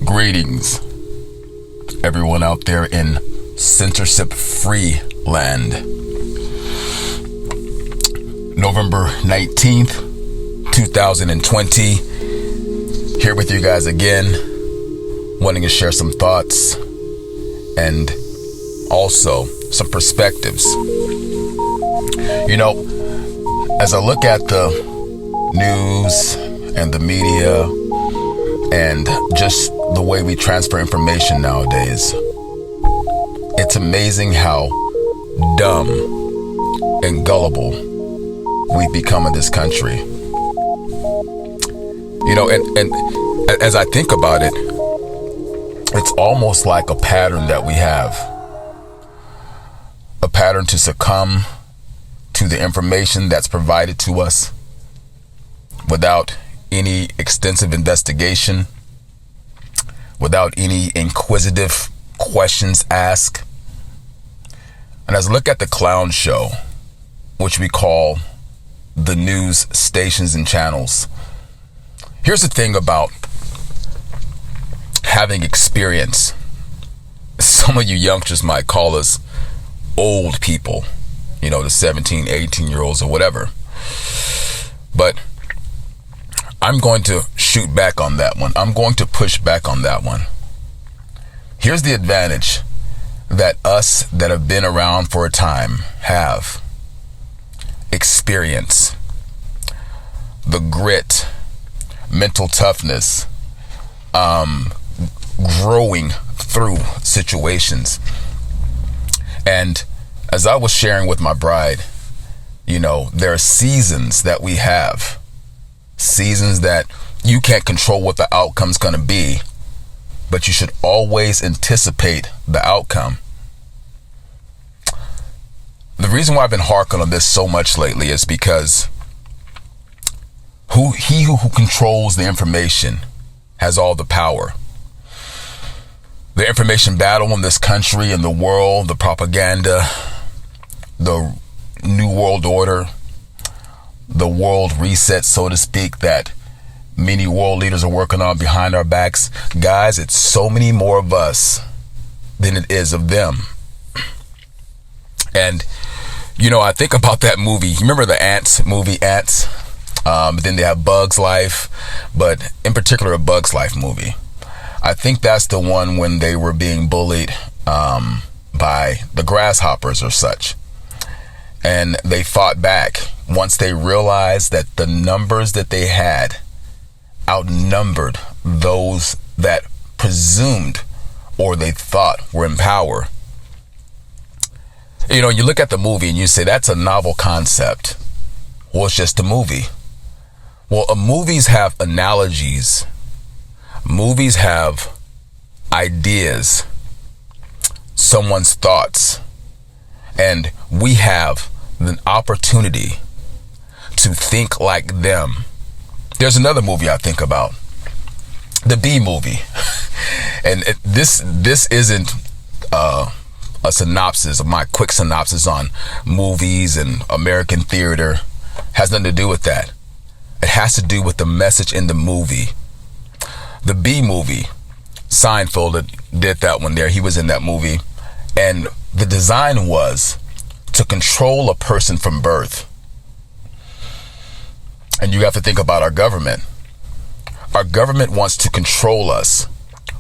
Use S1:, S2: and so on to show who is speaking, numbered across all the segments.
S1: Greetings, everyone out there in censorship-free land. November 19th, 2020. Here with you guys again, wanting to share some thoughts and also some perspectives. You know, as I look at the news and the media and just the way we transfer information nowadays, it's amazing how dumb and gullible we've become in this country. You know, and as I think about it, it's almost like a pattern that we have. A pattern to succumb to the information that's provided to us without any extensive investigation, without any inquisitive questions asked. And as I look at the clown show, which we call the news stations and channels, here's the thing about having experience. Some of you youngsters might call us old people, you know, the 17, 18-year-olds or whatever. But I'm going to shoot back on that one. I'm going to push back on that one. Here's the advantage that us that have been around for a time have. Experience, the grit, mental toughness, growing through situations. And as I was sharing with my bride, you know, there are seasons that we have. Seasons that you can't control what the outcome's going to be, but you should always anticipate the outcome. The reason why I've been harking on this so much lately is because who controls the information has all the power. The information battle in this country and the world, the propaganda, the new world order, the world reset, so to speak, that many world leaders are working on behind our backs. Guys, it's so many more of us than it is of them. And, you know, I think about that movie. You remember the Ants movie, Ants? Then they have Bug's Life, but in particular a Bug's Life movie. I think that's the one when they were being bullied by the grasshoppers or such. And they fought back once they realized that the numbers that they had outnumbered those that presumed or they thought were in power. You know, you look at the movie and you say, that's a novel concept. Well, it's just a movie. Well, movies have analogies. Movies have ideas, someone's thoughts, and we have an opportunity to think like them. There's another movie I think about, the B movie. And this isn't a synopsis, my quick synopsis on movies and American theater. Has nothing to do with that. It has to do with the message in the movie. The B movie, Seinfeld did that one there. He was in that movie. And the design was to control a person from birth. And you have to think about our government. Our government wants to control us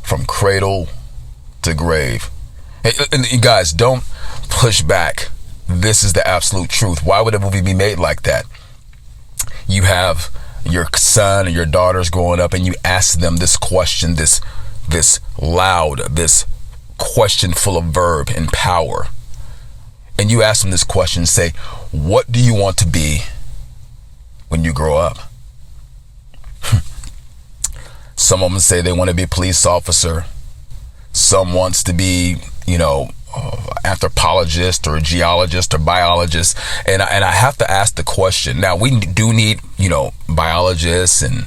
S1: from cradle to grave. And you guys, don't push back. This is the absolute truth. Why would a movie be made like that? You have your son or your daughters growing up and you ask them this question, this loud, this question full of verb and power. And you ask them this question, say, what do you want to be when you grow up? Some of them say they want to be a police officer. Some wants to be, you know, anthropologist or a geologist or biologist. And I have to ask the question. Now, we do need, you know, biologists and,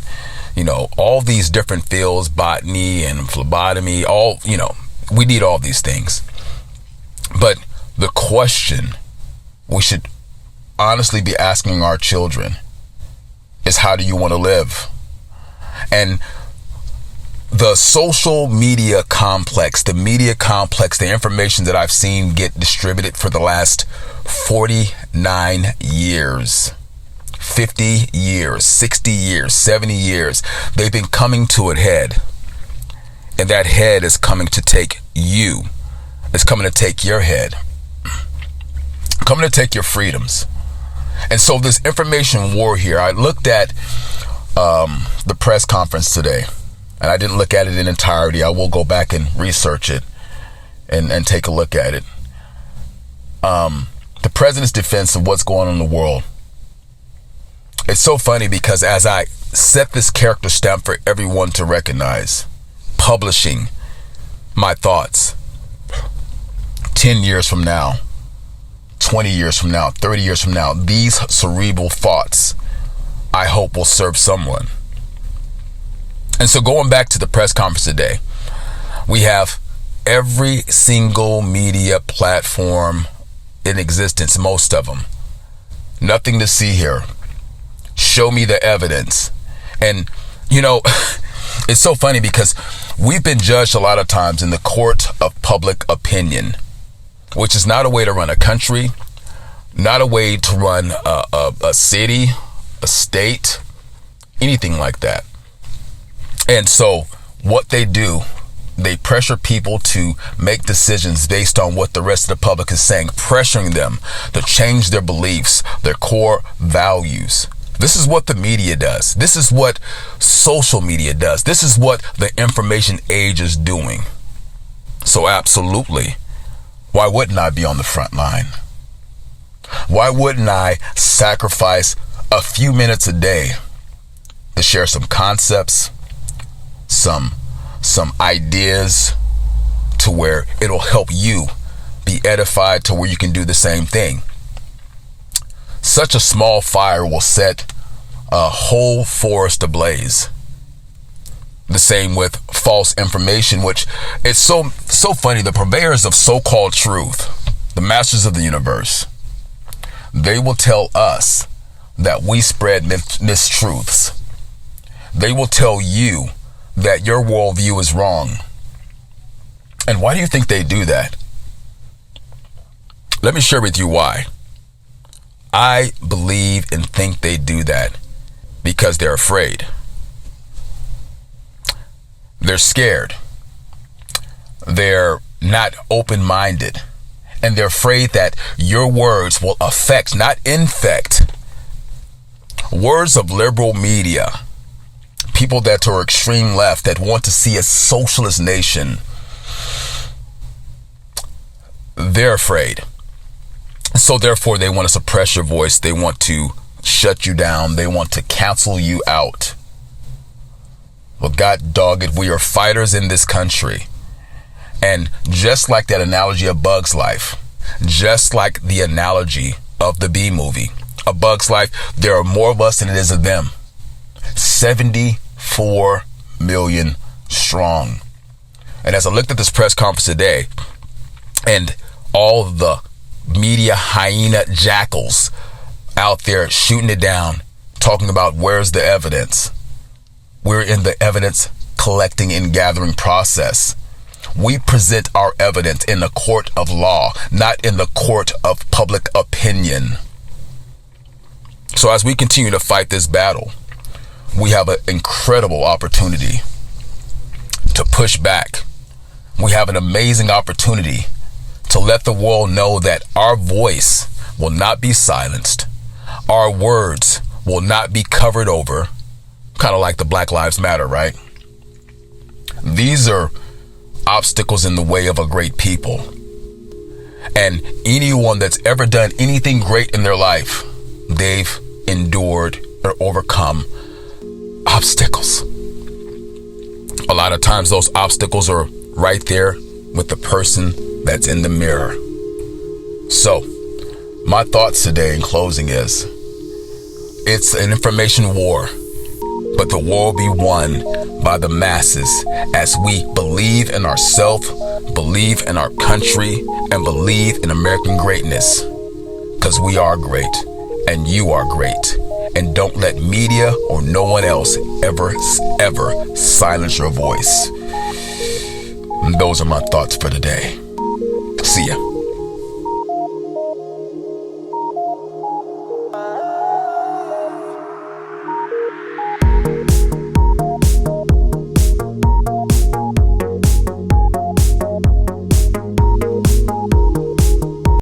S1: you know, all these different fields, botany and phlebotomy, all, you know, we need all these things. But the question we should honestly be asking our children is, how do you want to live? And the social media complex, the information that I've seen get distributed for the last 49 years, 50 years, 60 years, 70 years, they've been coming to a head. And that head is coming to take you. It's coming to take your head. Coming to take your freedoms. And so this information war here, I looked at the press conference today. And I didn't look at it in entirety. I will go back and research it and take a look at it. The president's defense of what's going on in the world. It's so funny because as I set this character stamp for everyone to recognize, publishing my thoughts 10 years from now, 20 years from now, 30 years from now, these cerebral thoughts, I hope will serve someone. And so going back to the press conference today, we have every single media platform in existence, most of them. Nothing to see here. Show me the evidence. And, you know, it's so funny because we've been judged a lot of times in the court of public opinion, which is not a way to run a country, not a way to run a city, a state, anything like that. And so what they do, they pressure people to make decisions based on what the rest of the public is saying, pressuring them to change their beliefs, their core values. This is what the media does. This is what social media does. This is what the information age is doing. So absolutely, why wouldn't I be on the front line? Why wouldn't I sacrifice a few minutes a day to share some concepts, some ideas to where it'll help you be edified to where you can do the same thing? Such a small fire will set a whole forest ablaze. The same with false information, which it's so funny. The purveyors of so-called truth, the masters of the universe, they will tell us that we spread mistruths. They will tell you that your worldview is wrong. And why do you think they do that? Let me share with you why. I believe and think they do that because they're afraid. They're scared. They're not open-minded. And they're afraid that your words will affect, not infect, words of liberal media, people that are extreme left that want to see a socialist nation. They're afraid. So therefore, they want to suppress your voice. They want to shut you down. They want to cancel you out. Well, God dog it, we are fighters in this country. And just like that analogy of Bug's Life, just like the analogy of the B movie, A Bug's Life, there are more of us than it is of them. 74 million strong. And as I looked at this press conference today, and all the media hyena jackals out there shooting it down, talking about where's the evidence. We're in the evidence collecting and gathering process. We present our evidence in the court of law, not in the court of public opinion. So as we continue to fight this battle, we have an incredible opportunity to push back. We have an amazing opportunity to let the world know that our voice will not be silenced. Our words will not be covered over. Kind of like the Black Lives Matter, right? These are obstacles in the way of a great people. And anyone that's ever done anything great in their life, they've endured or overcome obstacles. A lot of times those obstacles are right there with the person that's in the mirror. So, my thoughts today in closing is, it's an information war, but the war will be won by the masses as we believe in ourselves, believe in our country, and believe in American greatness. Because we are great, and you are great, and don't let media or no one else ever silence your voice. And those are my thoughts for today. See ya.